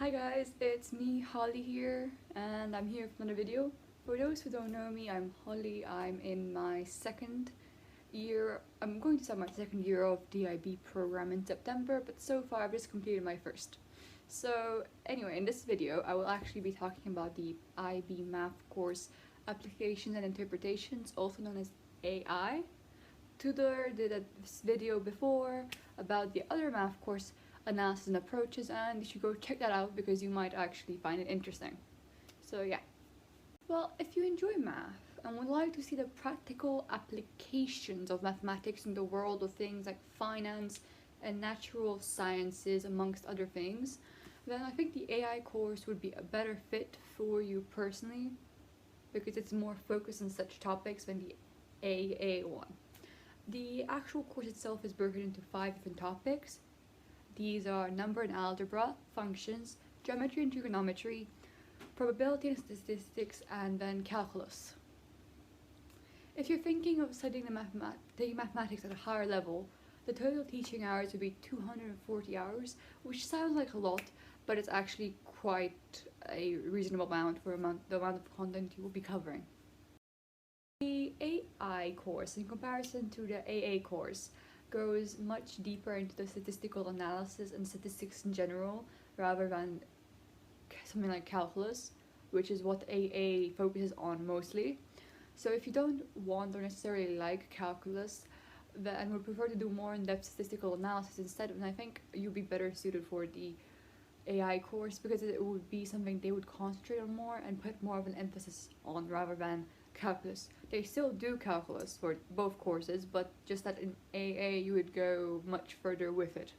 Hi guys, it's me Holly here, and I'm here for another video. For those who don't know me, I'm Holly. I'm in my second year. I'm going to start my second year of DIB program in September, but so far I've just completed my first. So anyway, in this video I will actually be talking about the IB math course applications and interpretations, also known as AI. Tudor did a video before about the other math course, analysis and approaches, and you should go check that out because you might actually find it interesting. So yeah. Well, if you enjoy math and would like to see the practical applications of mathematics in the world of things like finance and natural sciences, amongst other things, then I think the AI course would be a better fit for you personally because it's more focused on such topics than the AA one. The actual course itself is broken into 5 different topics. These are number and algebra, functions, geometry and trigonometry, probability and statistics, and then calculus. If you're thinking of studying taking mathematics at a higher level, the total teaching hours would be 240 hours, which sounds like a lot, but it's actually quite a reasonable amount for the amount of content you will be covering. The AI course, in comparison to the AA course, goes much deeper into the statistical analysis and statistics in general, rather than something like calculus, which is what AA focuses on mostly. So if you don't want or necessarily like calculus, and would prefer to do more in-depth statistical analysis instead, then I think you'd be better suited for the AI course because it would be something they would concentrate on more and put more of an emphasis on rather than calculus. They still do calculus for both courses, but just that in AA you would go much further with it.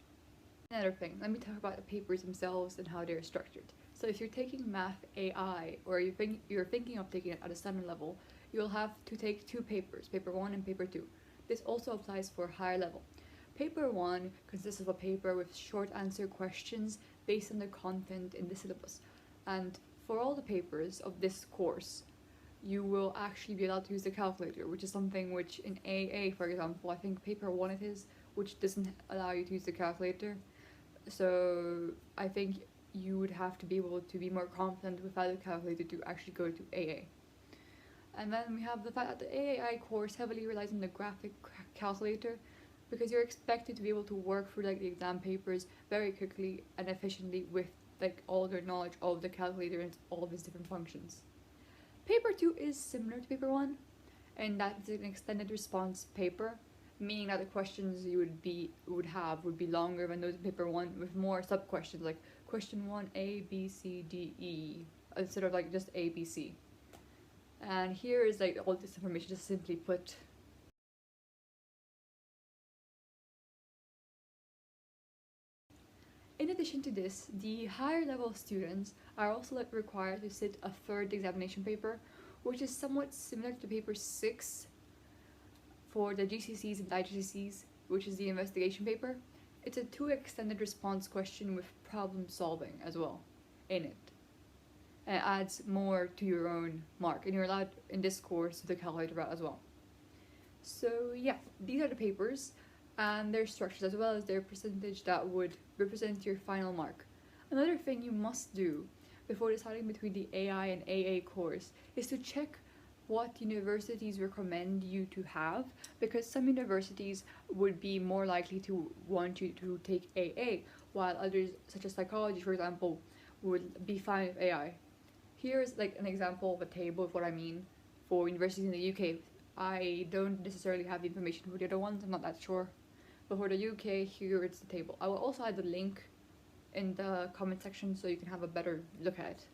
Another thing, let me talk about the papers themselves and how they're structured. So if you're taking Math AI, or you're thinking of taking it at a standard level, you'll have to take 2 papers, paper 1 and paper 2. This also applies for higher level. Paper 1 consists of a paper with short answer questions based on the content in the syllabus. And for all the papers of this course, you will actually be allowed to use the calculator, which is something which in AA, for example, I think paper 1 it is, which doesn't allow you to use the calculator. So I think you would have to be able to be more confident without a calculator to actually go to AA. And then we have the fact that the AAI course heavily relies on the graphic calculator because you're expected to be able to work through like the exam papers very quickly and efficiently with like all your knowledge of the calculator and all of its different functions. Paper 2 is similar to paper 1, and that is an extended response paper, meaning that the questions you would have would be longer than those in paper 1 with more sub questions like question 1 A, B, C, D, E instead of like just A, B, C. And here is like all this information just simply put. In addition to this, the higher level students are also required to sit a third examination paper, which is somewhat similar to paper 6 for the GCSEs and IGCSEs, which is the investigation paper. It's a 2 extended response question with problem solving as well in it. And it adds more to your own mark, and you're allowed in this course the calculator as well. So yeah, these are the papers and their structures as well as their percentage that would represent your final mark. Another thing you must do before deciding between the AI and AA course is to check what universities recommend you to have, because some universities would be more likely to want you to take AA, while others, such as psychology for example, would be fine with AI. Here's like an example of a table of what I mean for universities in the UK. I don't necessarily have the information for the other ones, I'm not that sure. But for the UK, here it's the table. I will also add the link in the comment section so you can have a better look at it.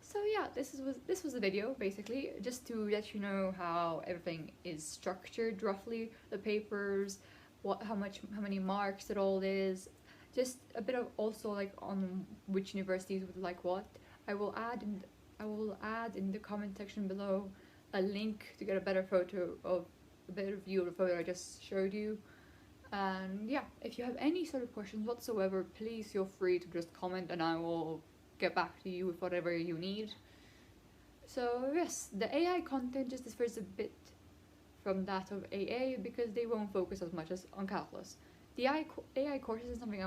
So yeah, this was the video basically, just to let you know how everything is structured roughly, the papers, how many marks it all is, just a bit of also like on which universities would like what. I will add in the comment section below a link to get a better view of the photo I just showed you. And yeah, if you have any sort of questions whatsoever, please feel free to just comment and I will get back to you with whatever you need. So yes, the AI content just differs a bit from that of AA because they won't focus as much as on calculus. The AI course isn't something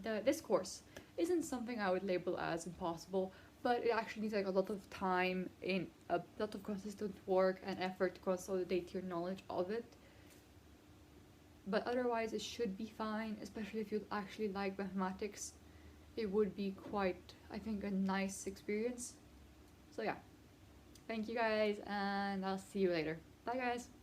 this course isn't something I would label as impossible, but it actually needs like a lot of time in a lot of consistent work and effort to consolidate your knowledge of it. But otherwise, it should be fine, especially if you actually like mathematics. It would be quite, I think, a nice experience. So yeah, thank you guys, and I'll see you later. Bye guys!